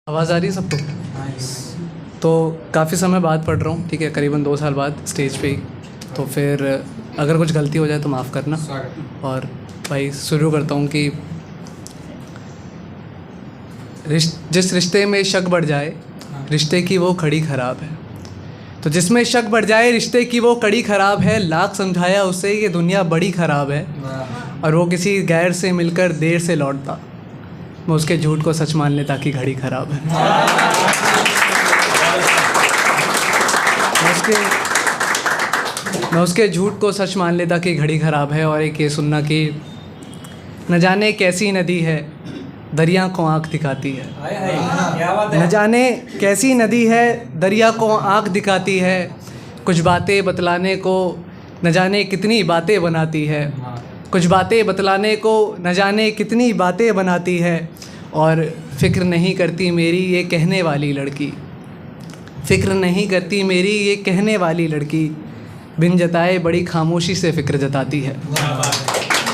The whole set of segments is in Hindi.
आवाज़ आ रही है सबको? तो काफ़ी समय बाद पढ़ रहा हूँ, ठीक है, करीबन 2 साल बाद स्टेज पे ही। तो फिर अगर कुछ गलती हो जाए तो माफ़ करना। और भाई शुरू करता हूँ कि जिस रिश्ते में शक बढ़ जाए रिश्ते की वो कड़ी ख़राब है। तो जिसमें शक बढ़ जाए रिश्ते की वो कड़ी ख़राब है। लाख समझाया उसे ये दुनिया बड़ी ख़राब है, और वो किसी गैर से मिलकर देर से लौटता। मैं उसके झूठ को सच मान लेता कि घड़ी ख़राब है। मैं उसके झूठ को सच मान लेता कि घड़ी ख़राब है। और एक ये सुनना कि न जाने कैसी नदी है दरिया को आँख दिखाती है। न जाने कैसी नदी है दरिया को आँख दिखाती है। कुछ बातें बतलाने को न जाने कितनी बातें बनाती है। कुछ बातें बतलाने को न जाने कितनी बातें बनाती है। और फ़िक्र नहीं करती मेरी ये कहने वाली लड़की। फ़िक्र नहीं करती मेरी ये कहने वाली लड़की। बिन जताए बड़ी खामोशी से फ़िक्र जताती है।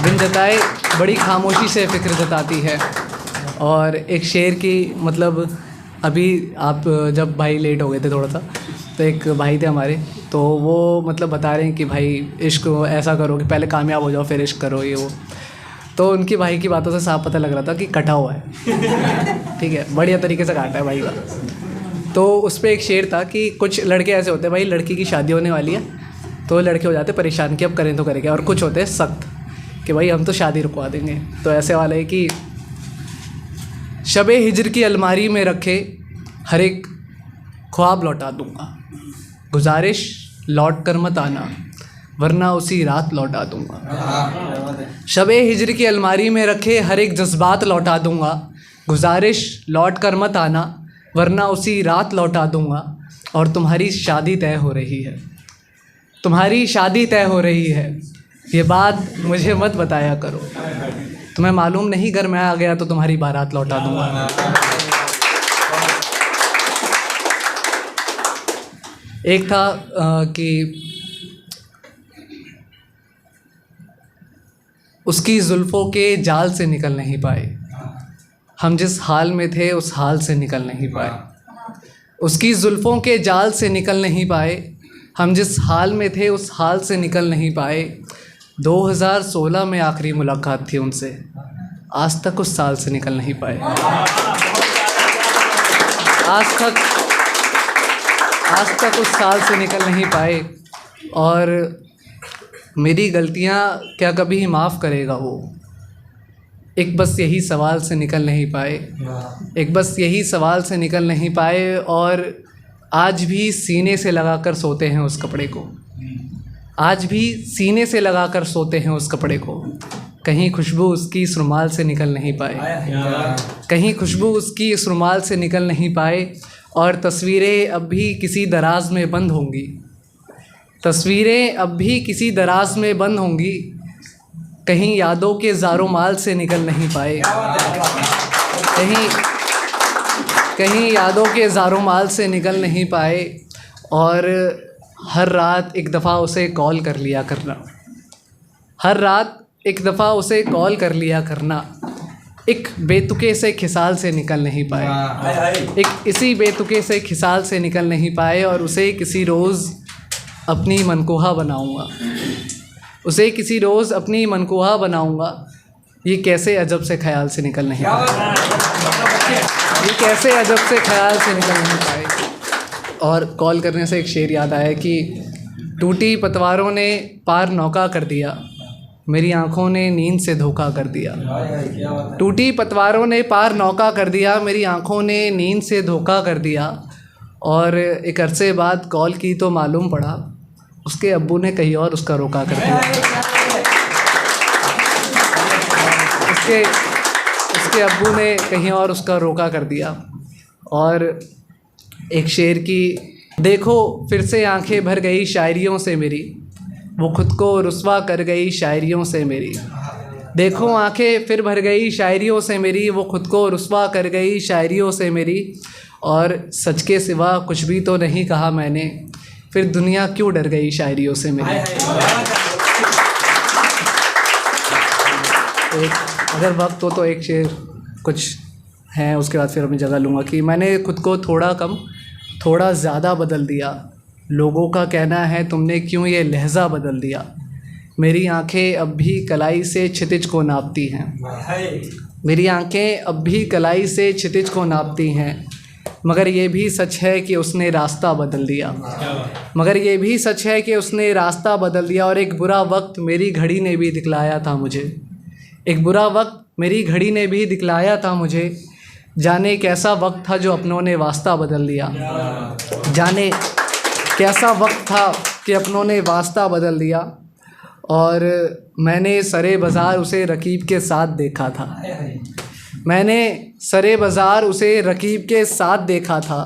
बिन जताए बड़ी खामोशी से फ़िक्र जताती है। और एक शेर की मतलब अभी आप जब भाई लेट हो गए थे थोड़ा सा, तो एक भाई थे हमारे, तो वो मतलब बता रहे हैं कि भाई इश्क ऐसा करो कि पहले कामयाब हो जाओ फिर इश्क करो ये वो। तो उनकी भाई की बातों से साफ पता लग रहा था कि कटा हुआ है। ठीक है, बढ़िया तरीके से काटा है भाई का। तो उस पर एक शेर था कि कुछ लड़के ऐसे होते हैं, भाई लड़की की शादी होने वाली है तो लड़के हो जाते परेशान कि अब करें तो करें क्या। और कुछ होते हैं सख्त कि भाई हम तो शादी रुकवा देंगे। तो ऐसे वाला है कि शबे हिजर की अलमारी में रखे हर एक ख्वाब लौटा दूंगा। गुजारिश लौट कर मत आना वरना उसी रात लौटा दूंगा। शबे हिजर की अलमारी में रखे हर एक जज्बात लौटा दूंगा। गुजारिश लौट कर मत आना वरना उसी रात लौटा दूंगा। और तुम्हारी शादी तय हो रही है, तुम्हारी शादी तय हो रही है, ये बात मुझे मत बताया करो। तुम्हें मालूम नहीं घर में आ गया तो तुम्हारी बारात लौटा दूंगा। एक था कि उसकी जुल्फ़ों के जाल से निकल नहीं पाए, हम जिस हाल में थे उस हाल से निकल नहीं पाए। उसकी जुल्फ़ों के जाल से निकल नहीं पाए, हम जिस हाल में थे उस हाल से निकल नहीं पाए। 2016 में आखिरी मुलाकात थी उनसे, आज तक उस साल से निकल नहीं पाए। आज तक उस साल से निकल नहीं पाए। और मेरी गलतियां क्या कभी माफ़ करेगा वो, एक बस यही सवाल से निकल नहीं पाए। एक बस यही सवाल से निकल नहीं पाए। और आज भी सीने से लगाकर सोते हैं उस कपड़े को, आज भी सीने से लगाकर सोते हैं उस कपड़े को। कहीं खुशबू उसकी इस रुमाल से निकल नहीं पाए, कहीं खुशबू उसकी इस रुमाल से निकल नहीं पाए। और तस्वीरें अब भी किसी दराज में बंद होंगी, तस्वीरें अब भी किसी दराज में बंद होंगी। कहीं यादों के ज़ारो माल से निकल नहीं पाए, कहीं यादों के ज़ारो माल से निकल नहीं पाए। और हर रात एक दफ़ा उसे कॉल कर लिया करना, हर रात एक दफ़ा उसे कॉल कर लिया करना। एक बेतुके से खिसाल से निकल नहीं पाए, एक इसी बेतुके से खिसाल से निकल नहीं पाए। और उसे किसी रोज़ अपनी मनकोहा बनाऊंगा, उसे किसी रोज़ अपनी मनकोहा बनाऊंगा। ये कैसे अजब से ख्याल से निकल नहीं पाए, ये कैसे अजब से ख्याल से निकल नहीं पाए। और कॉल करने से एक शेर याद आया कि टूटी पतवारों ने पार नौका कर दिया, मेरी आंखों ने नींद से धोखा कर दिया। टूटी पतवारों ने पार नौका कर दिया, मेरी आंखों ने नींद से धोखा कर दिया। और एक अरसे बाद कॉल की तो मालूम पड़ा उसके अब्बू ने कहीं और उसका रोका कर दिया। उसके अब्बू ने कहीं और उसका रोका कर दिया। और एक शेर की देखो फिर से आंखें भर गई शायरियों से मेरी, वो खुद को रुस्वा कर गई शायरियों से मेरी। देखो आंखें फिर भर गई शायरियों से मेरी, वो खुद को रुस्वा कर गई शायरियों से मेरी। और सच के सिवा कुछ भी तो नहीं कहा मैंने, फिर दुनिया क्यों डर गई शायरियों से मेरी। अगर वक्त हो तो एक शेर कुछ हैं, उसके बाद फिर अपनी जगह लूँगा, कि मैंने खुद को थोड़ा कम थोड़ा ज़्यादा बदल दिया। लोगों का कहना है तुमने क्यों ये लहज़ा बदल दिया। मेरी आंखें अब भी कलाई से क्षितिज को नापती हैं। मेरी आंखें अब भी कलाई से क्षितिज को नापती हैं। मगर ये भी सच है कि उसने रास्ता बदल दिया। मगर ये भी सच है कि उसने रास्ता बदल दिया। और एक बुरा वक्त मेरी घड़ी ने भी दिखलाया था मुझे। एक बुरा वक्त मेरी घड़ी ने भी दिखलाया था मुझे। जाने कैसा वक्त था जो अपनों ने वास्ता बदल दिया। जाने कैसा वक्त था कि अपनों ने वास्ता बदल दिया। और मैंने सरे बाज़ार उसे रकीब के साथ देखा था। मैंने सरे बाज़ार उसे रकीब के साथ देखा था।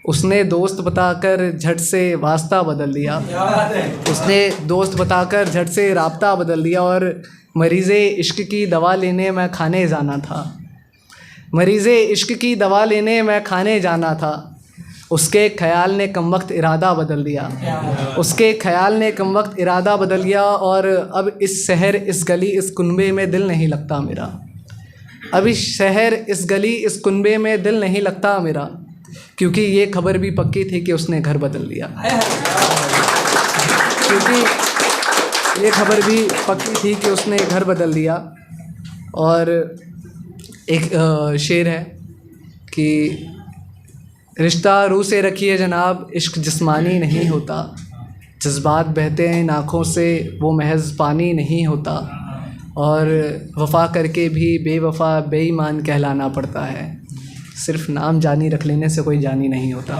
उसने दोस्त बताकर झट से वास्ता बदल दिया। उसने दोस्त बताकर झट से राब्ता बदल दिया। और मरीज़े इश्क की दवा लेने मैं खाने जाना था। मरीज़े इश्क की दवा लेने मैं खाने जाना था। उसके ख़याल ने कमबख्त इरादा बदल दिया। उसके ख़याल ने कमबख्त इरादा बदल दिया। और अब इस शहर इस गली इस कुनबे में दिल नहीं लगता मेरा। अब इस शहर इस गली इस कुनबे में दिल नहीं लगता मेरा। क्योंकि ये खबर भी पक्की थी कि उसने घर बदल लिया। क्योंकि ये खबर भी पक्की थी कि उसने घर बदल लिया। और एक शेर है कि रिश्ता रूह से रखिए जनाब, इश्क जिस्मानी नहीं होता। जज्बात बहते हैं आँखों से, वो महज पानी नहीं होता। और वफ़ा करके भी बेवफ़ा बेईमान कहलाना पड़ता है। सिर्फ नाम जानी रख लेने से कोई जानी नहीं होता।